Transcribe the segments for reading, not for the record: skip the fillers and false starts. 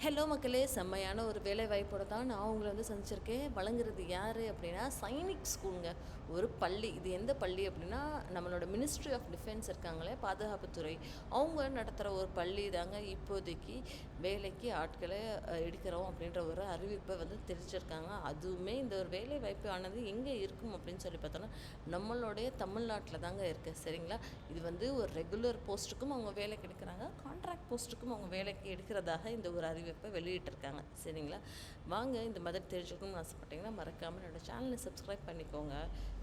Hello மக்களே, செம்மையான ஒரு வேலை வாய்ப்போட தான் நான் உங்களை வந்து சந்திச்சிருக்கேன். வழங்குறது யார் அப்படின்னா சைனிக் ஸ்கூலுங்க. ஒரு பள்ளி. இது எந்த பள்ளி அப்படின்னா நம்மளோட மினிஸ்ட்ரி ஆஃப் டிஃபென்ஸ் இருக்காங்களே, பாதுகாப்புத்துறை, அவங்க நடத்துகிற ஒரு பள்ளி தாங்க. இப்போதைக்கு வேலைக்கு ஆட்களை எடுக்கிறோம் அப்படின்ற ஒரு அறிவிப்பை வந்து தெரிஞ்சிருக்காங்க. அதுவுமே இந்த ஒரு வேலை வாய்ப்பு ஆனது எங்கே இருக்கும் அப்படின்னு சொல்லி பார்த்தோன்னா நம்மளுடைய தமிழ்நாட்டில் தாங்க இருக்குது. சரிங்களா? இது வந்து ஒரு ரெகுலர் போஸ்ட்டுக்கும் அவங்க வேலைக்கு எடுக்கிறாங்க, கான்ட்ராக்ட் போஸ்ட்டுக்கும் அவங்க வேலைக்கு எடுக்கிறதாக இந்த ஒரு அறிவிப்பை வெளியிட்டிருக்காங்க. சரிங்களா? வாங்க இந்த மாதிரி தெரிஞ்சுக்கணும்னு ஆசைப்பட்டீங்கன்னா மறக்காமல் என்னோடய சேனலை சப்ஸ்கிரைப் பண்ணிக்கோங்க.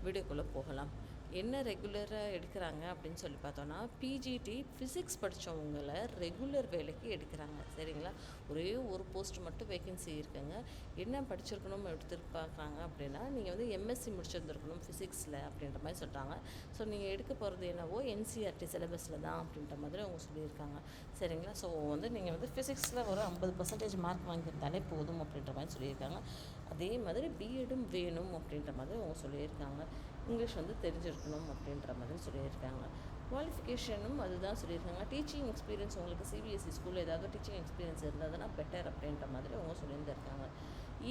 வீடியோக்குள்ளே போகலாம். என்ன ரெகுலராக எடுக்கிறாங்க அப்படின்னு சொல்லி பார்த்தோன்னா பிஜிடி ஃபிசிக்ஸ் படித்தவங்களை ரெகுலர் வேலைக்கு எடுக்கிறாங்க. சரிங்களா? ஒரே ஒரு போஸ்ட் மட்டும் வேகன்சி இருக்குங்க. என்ன படிச்சிருக்கணும் எடுத்துருப்பாங்க அப்படின்னா நீங்கள் வந்து எம்எஸ்சி முடிச்சிருந்துருக்கணும் ஃபிசிக்ஸில் அப்படின்ற மாதிரி சொல்கிறாங்க. ஸோ நீங்கள் எடுக்க போகிறது என்னவோ என்சிஆர்டி சிலபஸில் தான் அப்படின்ற மாதிரி அவங்க சொல்லியிருக்காங்க. சரிங்களா? ஸோ வந்து நீங்கள் வந்து ஃபிசிக்ஸில் ஒரு 50% மார்க் வாங்கியிருந்தாலே போதும் அப்படின்ற மாதிரி சொல்லியிருக்காங்க. அதே மாதிரி பிஎடும் வேணும் அப்படின்ற மாதிரி அவங்க சொல்லியிருக்காங்க. இங்கிலீஷ் வந்து தெரிஞ்சிருக்கணும் அப்படின்ற மாதிரி சொல்லியிருக்காங்க. குவாலிஃபிகேஷனும் அதுதான் சொல்லியிருக்காங்க. டீச்சிங் எக்ஸ்பீரியன்ஸ் உங்களுக்கு சிபிஎஸ்சி ஸ்கூலில் ஏதாவது டீச்சிங் எக்ஸ்பீரியன்ஸ் இருந்ததுன்னா பெட்டர் அப்படின்ற மாதிரி அவங்க சொல்லியிருந்திருக்காங்க.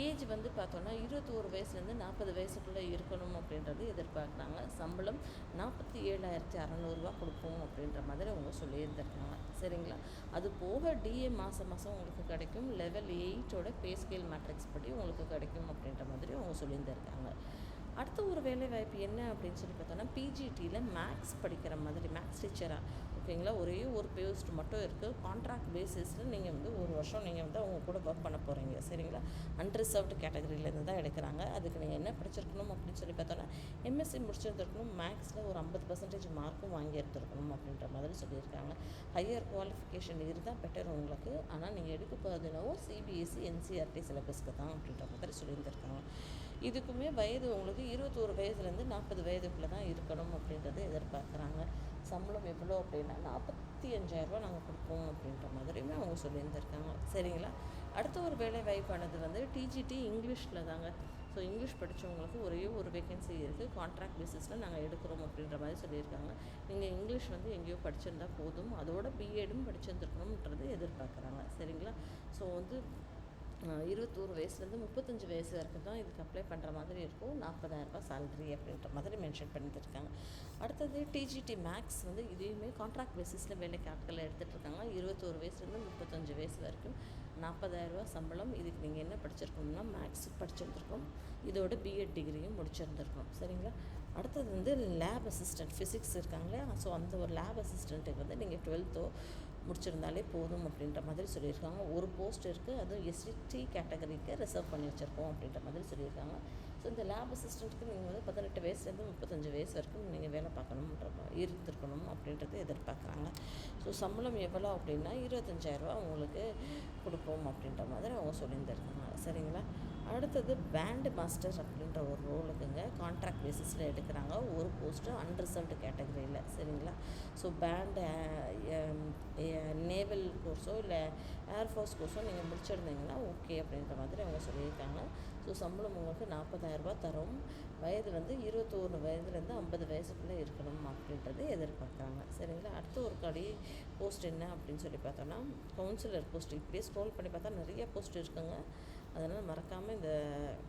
ஏஜ் வந்து பார்த்தோன்னா 21 வயசுலேருந்து 40 வயசுக்குள்ளே இருக்கணும் அப்படின்றது எதிர்பார்க்குறாங்க. சம்பளம் 47,600 கொடுப்போம் அப்படின்ற மாதிரி அவங்க சொல்லியிருந்திருக்காங்க. சரிங்களா? அது போக டிஏ மாதம் உங்களுக்கு கிடைக்கும். லெவல் 8ஓட பே ஸ்கேல் மேட்ரிக்ஸ் படி உங்களுக்கு கிடைக்கும் அப்படின்ற மாதிரி அவங்க சொல்லியிருந்திருக்காங்க. அடுத்த ஒரு வேலை வாய்ப்பு என்ன அப்படின்னு சொல்லி பார்த்தோன்னா பிஜிடியில் மேக்ஸ் படிக்கிற மாதிரி மேக்ஸ் டீச்சராக, ஓகேங்களா, ஒரே ஒரு போஸ்ட் மட்டும் இருக்குது. கான்ட்ராக்ட் பேசிஸில் நீங்கள் வந்து ஒரு வருஷம் நீங்கள் வந்து அவங்க கூட ஒர்க் பண்ண போகிறீங்க. சரிங்களா? அன்ரிசர்வ்டு கேட்டகரியிலேருந்து தான் எடுக்கிறாங்க. அதுக்கு நீங்கள் என்ன படிச்சிருக்கணும் அப்படின்னு சொல்லி பார்த்தோன்னா எம்எஸ்சி முடிச்சிருந்துருக்கணும், மேக்ஸில் ஒரு 50% மார்க்கும் வாங்கி எடுத்துருக்கணும் அப்படின்ற மாதிரி சொல்லியிருக்காங்க. ஹையர் குவாலிஃபிகேஷன் இருந்தால் பெட்டர் உங்களுக்கு. ஆனால் நீங்கள் எடுக்க போகிறதுனாவும் சிபிஎஸ்சி என்சிஆர்டி சிலபஸ்க்கு தான் அப்படின்ற மாதிரி சொல்லியிருந்திருக்காங்க. இதுக்குமே வயது உங்களுக்கு 21 வயதுலேருந்து 40 வயதுக்குள்ளே தான் இருக்கணும் அப்படின்றத எதிர்பார்க்குறாங்க. சம்பளம் எவ்வளோ அப்படின்னா 45,000 நாங்கள் கொடுப்போம் அப்படின்ற மாதிரியுமே அவங்க சொல்லியிருந்திருக்காங்க. சரிங்களா? அடுத்த ஒரு வேலை வாய்ப்பானது வந்து டிஜிடி இங்கிலீஷில் தாங்க. ஸோ இங்கிலீஷ் படித்தவங்களுக்கு ஒரே ஒரு வேகன்சி இருக்குது. கான்ட்ராக்ட் பேசிஸில் நாங்கள் எடுக்கிறோம் அப்படின்ற மாதிரி சொல்லியிருக்காங்க. நீங்கள் இங்கிலீஷ் வந்து எங்கேயோ படிச்சிருந்தா போதும், அதோட பிஎடும் படிச்சிருந்துருக்கணுன்றது எதிர்பார்க்குறாங்க. சரிங்களா? ஸோ வந்து 21 வயசுலேருந்து 35 வயசு வரைக்கும் தான் இதுக்கு அப்ளை பண்ணுற மாதிரி இருக்கும். 40,000 சேலரி அப்படின்ற மாதிரி மென்ஷன் பண்ணியிருக்காங்க. அடுத்தது டிஜிடி மேக்ஸ் வந்து இதையுமே கான்ட்ராக்ட் பேசிஸில் வேலைக்கு ஆட்களை எடுத்துகிட்டு இருக்காங்க. 21 வயசுலேருந்து 35 வயசு வரைக்கும் 40,000 சம்பளம். இதுக்கு நீங்கள் என்ன படிச்சிருக்கணும்னா மேக்ஸ் படிச்சிருந்துருக்கணும், இதோட பிஎட் டிகிரியும் முடிச்சிருந்துருக்கணும். சரிங்களா? அடுத்தது வந்து லேப் அசிஸ்டன்ட் ஃபிசிக்ஸ் இருக்காங்களே, ஸோ அந்த ஒரு லேப் அசிஸ்டண்ட்டுக்கு வந்து நீங்கள் 12th முடிச்சிருந்தாலே போதும் அப்படின்ற மாதிரி சொல்லியிருக்காங்க. ஒரு போஸ்ட் இருக்குது, அதுவும் எஸ்டி கேட்டகரிக்கு ரிசர்வ் பண்ணி வச்சுருக்கோம் அப்படின்ற மாதிரி சொல்லியிருக்காங்க. ஸோ இந்த லேப் அசிஸ்டண்ட்டுக்கு நீங்கள் வந்து 18 வயசுலேருந்து 35 வயசு வரைக்கும் நீங்கள் வேலை பார்க்கணுன்ற இருந்திருக்கணும் அப்படின்றது எதிர்பார்க்குறாங்க. ஸோ சம்பளம் எவ்வளோ அப்படின்னா 25,000 உங்களுக்கு கொடுப்போம் அப்படின்ற மாதிரி அவங்க சொல்லியிருந்திருக்காங்க. சரிங்களா? அடுத்தது பேண்டு மாஸ்டர் அப்படின்ற ஒரு ரோலுக்குங்க கான்ட்ராக்ட் பேசிஸில் எடுக்கிறாங்க. ஒரு போஸ்ட்டு அன்ரிசர்வ்டு கேட்டகரியில். சரிங்களா? ஸோ பேண்டு நேவல் கோர்ஸோ இல்லை ஏர்ஃபோர்ஸ் கோர்ஸோ நீங்கள் முடிச்சிருந்தீங்கன்னா ஓகே அப்படின்ற மாதிரி அவங்க சொல்லியிருக்காங்க. ஸோ சம்பளம் உங்களுக்கு 40,000 தரும். வயது வந்து 21 வயதுலேருந்து 50 வயசுக்குள்ளே இருக்கணும் அப்படின்றது எதிர்பார்க்குறாங்க. சரிங்களா? அடுத்த ஒரு போஸ்ட் என்ன அப்படின்னு சொல்லி பார்த்தோன்னா கவுன்சிலர் போஸ்ட். இப்படியே ஸ்க்ரோல் பண்ணி பார்த்தா நிறைய போஸ்ட் இருக்குங்க. அதனால் மறக்காமல் இந்த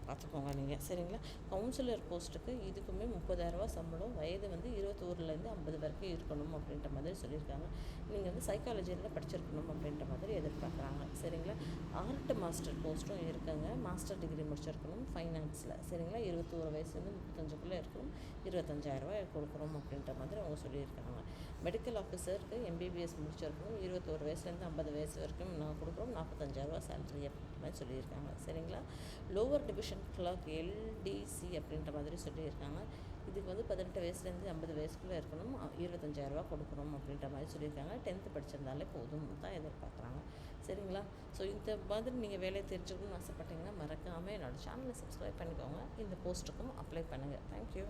பார்த்துக்கோங்க நீங்கள். சரிங்களா? கவுன்சிலர் போஸ்ட்டுக்கு இதுக்குமே 30,000 சம்பளம். வயது வந்து 21லேருந்து 50 வரைக்கும் இருக்கணும் அப்படின்ற மாதிரி சொல்லியிருக்காங்க. நீங்கள் வந்து சைக்காலஜியில் படிச்சிருக்கணும் அப்படின்ற மாதிரி எதிர்பார்க்குறாங்க. சரிங்களா? ஆர்ட் மாஸ்டர் போஸ்ட்டும் இருக்குங்க. மாஸ்டர் டிகிரி முடிச்சிருக்கணும் ஃபைனான்ஸில். சரிங்களா? 21 வயசுலேருந்து 35க்குள்ளே இருக்கணும். 25,000 கொடுக்குறோம் அப்படின்ற மாதிரி அவங்க சொல்லியிருக்காங்க. மெடிக்கல் ஆஃபீஸருக்கு எம்பிபிஎஸ் முடிச்சிருக்கணும். 21 வயசுலேருந்து 50 வயசு வரைக்கும் நான் கொடுக்குறோம். 45,000 சேலரி அப்படின்ற மாதிரி சொல்லியிருக்காங்க. சரிங்களா? லோவர் டிவிஷன் கிளர்க் எல்டிசி அப்படின்ற மாதிரி சொல்லியிருக்காங்க. இதுக்கு வந்து 18 வயசுலேருந்து 50 வயசுக்குள்ளே இருக்கணும். 25,000 கொடுக்கணும் அப்படின்ற மாதிரி சொல்லியிருக்காங்க. 10th படிச்சிருந்தாலே போதும் தான் எதிர்பார்க்குறாங்க. சரிங்களா? ஸோ இந்த மாதிரி நீங்கள் வேலையை தெரிஞ்சுக்கணும்னு ஆசைப்பட்டீங்கன்னா மறக்காமல் என்னோடய சேனலை சப்ஸ்கிரைப் பண்ணிக்கோங்க. இந்த போஸ்ட்டுக்கும் அப்ளை பண்ணுங்கள். தேங்க்யூ.